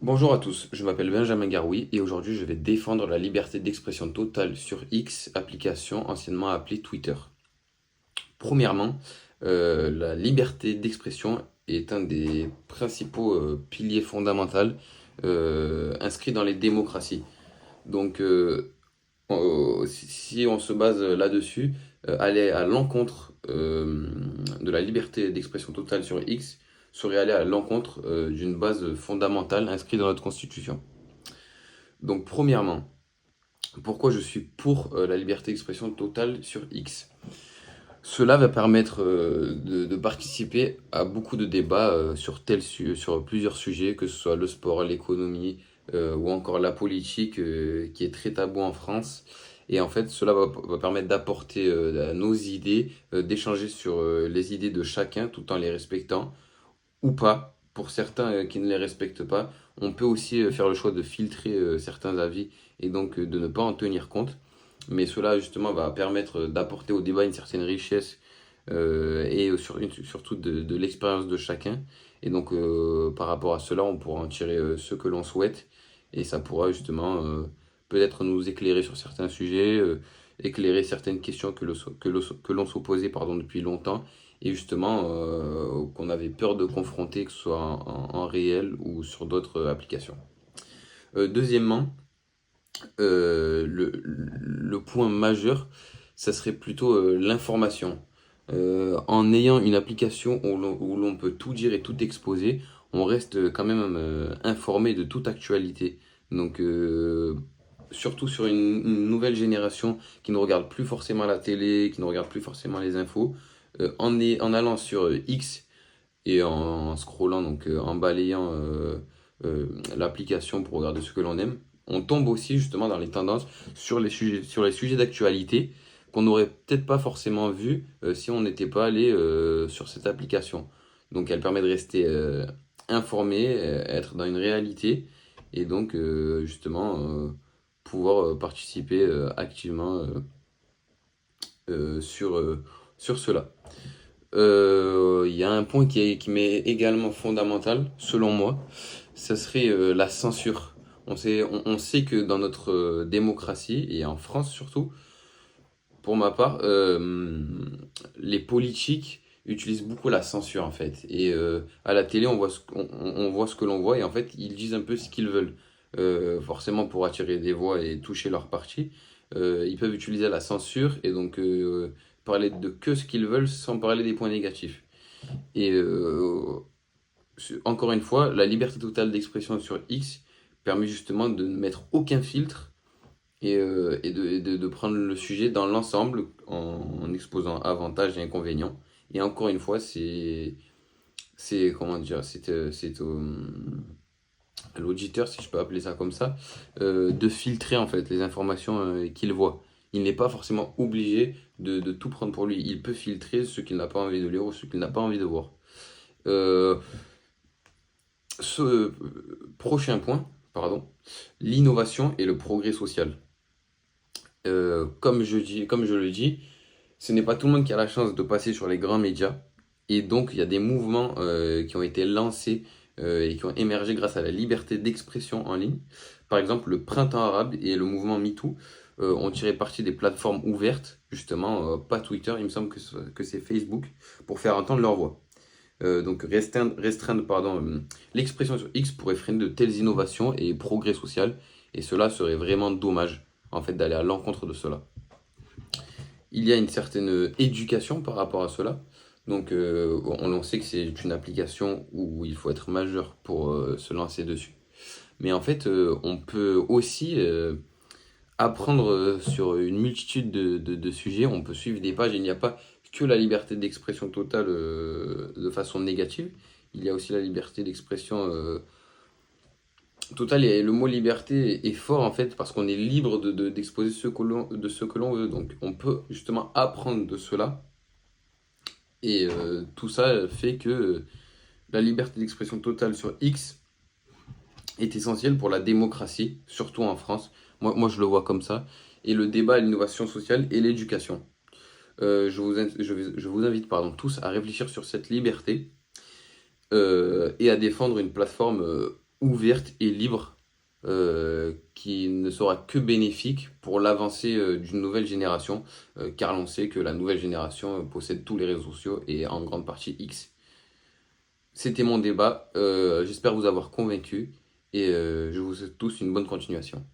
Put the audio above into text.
Bonjour à tous, je m'appelle Benjamin Garoui et aujourd'hui je vais défendre la liberté d'expression totale sur X, application anciennement appelée Twitter. Premièrement, la liberté d'expression est un des principaux piliers fondamentaux inscrits dans les démocraties. Donc, si on se base là-dessus, aller à l'encontre de la liberté d'expression totale sur X serait aller à l'encontre d'une base fondamentale inscrite dans notre Constitution. Donc, premièrement, pourquoi je suis pour la liberté d'expression totale sur X? Cela va permettre de participer à beaucoup de débats sur plusieurs sujets, que ce soit le sport, l'économie ou encore la politique qui est très tabou en France. Et en fait, cela va permettre d'apporter nos idées, d'échanger sur les idées de chacun tout en les respectant ou pas. Pour certains qui ne les respectent pas, on peut aussi faire le choix de filtrer certains avis et donc de ne pas en tenir compte. Mais cela justement va permettre d'apporter au débat une certaine richesse surtout de l'expérience de chacun. Et donc par rapport à cela, on pourra en tirer ce que l'on souhaite et ça pourra justement peut-être nous éclairer sur certains sujets, éclairer certaines questions que l'on s'opposait pardon, depuis longtemps et justement qu'on avait peur de confronter, que ce soit en réel ou sur d'autres applications. Deuxièmement, le point majeur, ça serait plutôt l'information. En ayant une application où l'on peut tout dire et tout exposer, on reste quand même informé de toute actualité. Donc, surtout sur une nouvelle génération qui ne regarde plus forcément la télé, qui ne regarde plus forcément les infos, en allant sur X et en scrollant, donc en balayant l'application pour regarder ce que l'on aime, on tombe aussi justement dans les tendances sur les sujets d'actualité qu'on n'aurait peut-être pas forcément vu si on n'était pas allé sur cette application. Donc elle permet de rester informé, être dans une réalité et donc justement pouvoir participer activement sur cela. Il y a un point qui m'est également fondamental, selon moi, ça serait la censure. On sait que dans notre démocratie, et en France surtout, pour ma part, les politiques utilisent beaucoup la censure en fait. Et à la télé, on voit ce que l'on voit et en fait, ils disent un peu ce qu'ils veulent. Forcément pour attirer des voix et toucher leur parti. Ils peuvent utiliser la censure et donc parler de que ce qu'ils veulent sans parler des points négatifs. Et encore une fois, la liberté totale d'expression sur X permet justement de ne mettre aucun filtre et de prendre le sujet dans l'ensemble en exposant avantages et inconvénients. Et encore une fois, c'est comment dire, à l'auditeur, si je peux appeler ça comme ça, de filtrer en fait les informations qu'il voit. Il n'est pas forcément obligé de tout prendre pour lui. Il peut filtrer ce qu'il n'a pas envie de lire ou ce qu'il n'a pas envie de voir. Euh, ce prochain point, pardon, l'innovation et le progrès social. Comme je le dis, ce n'est pas tout le monde qui a la chance de passer sur les grands médias. Et donc, il y a des mouvements qui ont été lancés et qui ont émergé grâce à la liberté d'expression en ligne. Par exemple, le Printemps arabe et le mouvement MeToo ont tiré parti des plateformes ouvertes, justement, pas Twitter, il me semble que c'est Facebook, pour faire entendre leur voix. Donc restreindre pardon, l'expression sur X pourrait freiner de telles innovations et progrès social, et cela serait vraiment dommage en fait d'aller à l'encontre de cela. Il y a une certaine éducation par rapport à cela. Donc on sait que c'est une application où il faut être majeur pour se lancer dessus. Mais en fait, on peut aussi apprendre sur une multitude de sujets. On peut suivre des pages. Il n'y a pas que la liberté d'expression totale de façon négative. Il y a aussi la liberté d'expression totale. Et le mot liberté est fort en fait parce qu'on est libre d'exposer ce que l'on veut. Donc on peut justement apprendre de cela. Et tout ça fait que la liberté d'expression totale sur X est essentielle pour la démocratie, surtout en France. Je le vois comme ça. Et le débat, l'innovation sociale et l'éducation. Je vous invite pardon, tous à réfléchir sur cette liberté et à défendre une plateforme ouverte et libre, qui ne sera que bénéfique pour l'avancée d'une nouvelle génération, car l'on sait que la nouvelle génération possède tous les réseaux sociaux et en grande partie X. C'était mon débat, j'espère vous avoir convaincu et je vous souhaite tous une bonne continuation.